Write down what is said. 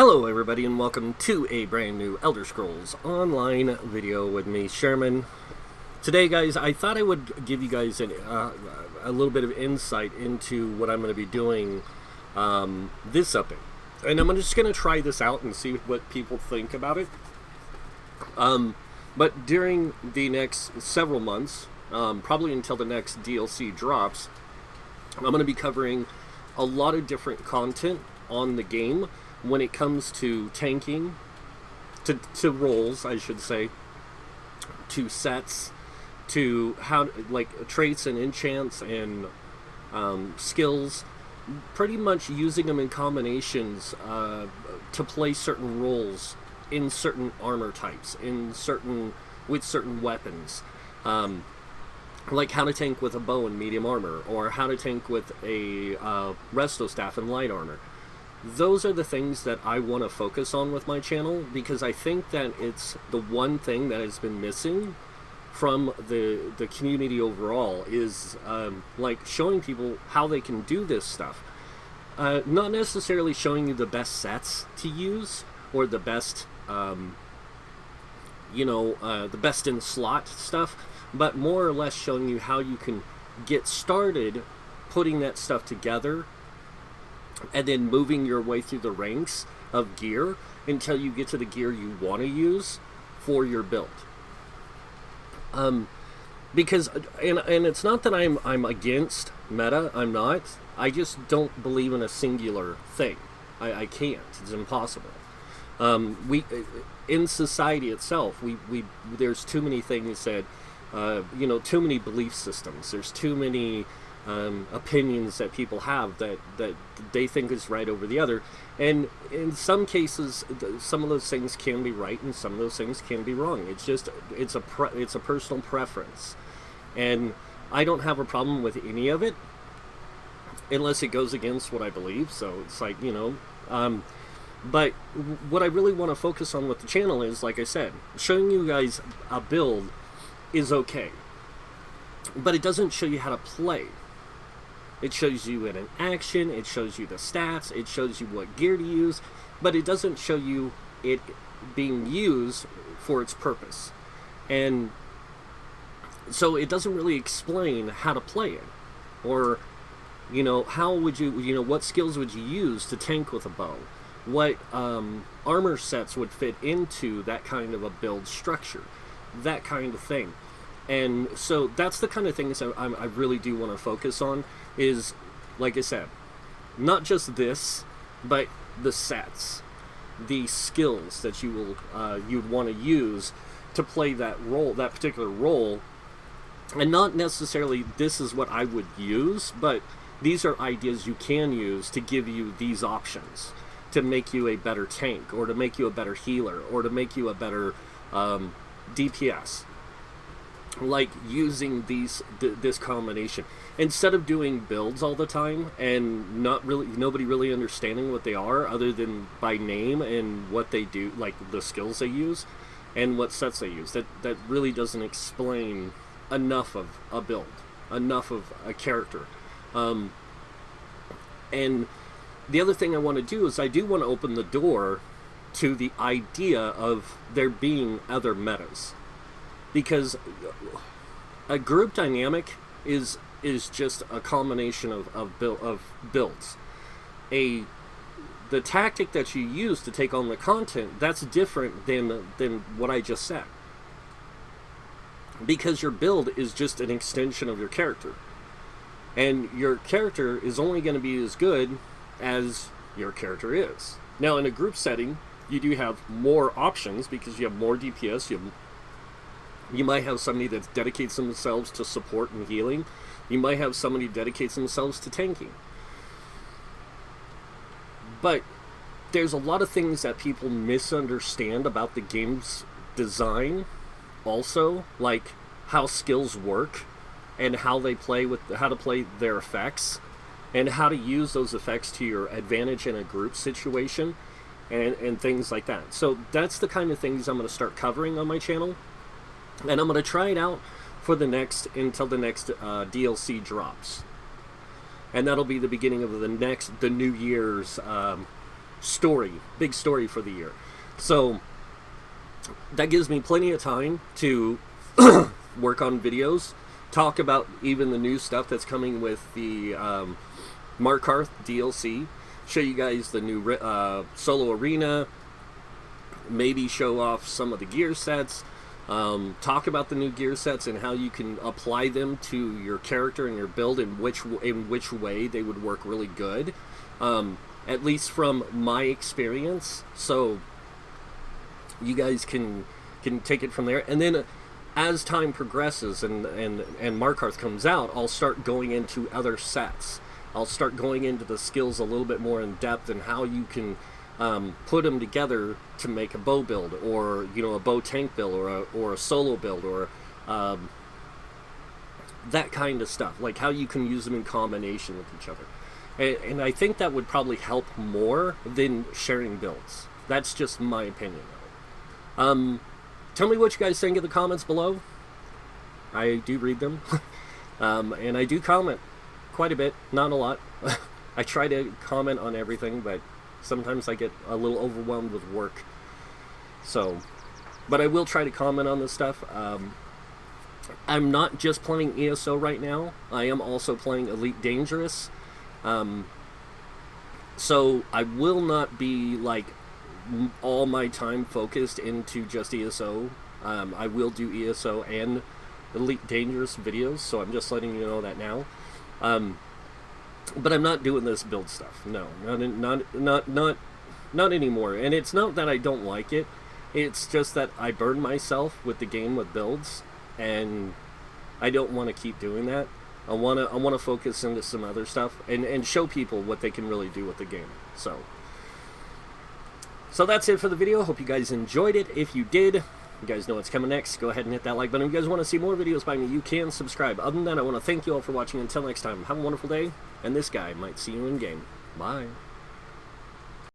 Hello everybody and welcome to a brand new Elder Scrolls Online video with me, Sherman. Today guys, I thought I would give you guys a little bit of insight into what I'm going to be doing this update. And I'm just going to try this out and see what people think about it. But during the next several months, probably until the next DLC drops, I'm going to be covering a lot of different content on the game when it comes to tanking, to roles, I should say, to sets, to how, like, traits and enchants and skills, pretty much using them in combinations to play certain roles in certain armor types, with certain weapons. Like how to tank with a bow and medium armor, or how to tank with a resto staff and light armor. Those are the things that I want to focus on with my channel, because I think that it's the one thing that has been missing from the community overall is like showing people how they can do this stuff. Not necessarily showing you the best sets to use or the best the best in slot stuff, but more or less showing you how you can get started putting that stuff together and then moving your way through the ranks of gear until you get to the gear you want to use for your build. Because and it's not that I'm against meta. I'm not. I just don't believe in a singular thing. I can't. It's impossible. We in society itself, we there's too many things that too many belief systems. There's too many opinions that people have that they think is right over the other, and in some cases some of those things can be right and some of those things can be wrong. It's a personal preference, and I don't have a problem with any of it unless it goes against what I believe. So it's like, but what I really want to focus on with the channel is, like I said, showing you guys a build is okay, but it doesn't show you how to play. It shows you it in action, it shows you the stats, it shows you what gear to use, but it doesn't show you it being used for its purpose. And so it doesn't really explain how to play it. Or, how would you, what skills would you use to tank with a bow? What armor sets would fit into that kind of a build structure? That kind of thing. And so that's the kind of things I really do want to focus on is, like I said, not just this, but the sets, the skills that you'd want to use to play that role, that particular role, and not necessarily this is what I would use, but these are ideas you can use to give you these options to make you a better tank, or to make you a better healer, or to make you a better DPS. Like using this combination instead of doing builds all the time and nobody really understanding what they are other than by name and what they do, like the skills they use and what sets they use. That really doesn't explain enough of a build, enough of a character. And the other thing I want to do is I do want to open the door to the idea of there being other metas. Because a group dynamic is just a combination of builds. The tactic that you use to take on the content, that's different than what I just said. Because your build is just an extension of your character. And your character is only going to be as good as your character is. Now, in a group setting, you do have more options because you have more DPS, you might have somebody that dedicates themselves to support and healing. You might have somebody who dedicates themselves to tanking. But there's a lot of things that people misunderstand about the game's design also, like how skills work and how to play their effects and how to use those effects to your advantage in a group situation and things like that. So that's the kind of things I'm going to start covering on my channel. And I'm going to try it out for until the next DLC drops. And that'll be the beginning of the New Year's big story for the year. So that gives me plenty of time to work on videos, talk about even the new stuff that's coming with the Markarth DLC, show you guys the new solo arena, maybe show off some of the gear sets, talk about the new gear sets and how you can apply them to your character and your build, and in which way they would work really good, at least from my experience, so you guys can take it from there. And then as time progresses and Markarth comes out, I'll start going into other sets. I'll start going into the skills a little bit more in depth and how you can put them together to make a bow build, or a bow tank build, or a solo build, or that kind of stuff. Like how you can use them in combination with each other. And I think that would probably help more than sharing builds. That's just my opinion of it. Tell me what you guys think in the comments below. I do read them. And I do comment quite a bit, not a lot. I try to comment on everything, but sometimes I get a little overwhelmed with work. So, but I will try to comment on this stuff. I'm not just playing ESO right now. I am also playing Elite Dangerous. So I will not be like all my time focused into just ESO. I will do ESO and Elite Dangerous videos, so I'm just letting you know that now. But I'm not doing this build stuff. No, not anymore. And it's not that I don't like it. It's just that I burn myself with the game with builds, and I don't want to keep doing that. I want to focus into some other stuff and show people what they can really do with the game. So that's it for the video. Hope you guys enjoyed it. If you did, you guys know what's coming next. Go ahead and hit that like button. If you guys want to see more videos by me, you can subscribe. Other than that, I want to thank you all for watching. Until next time, have a wonderful day, and this guy might see you in game. Bye.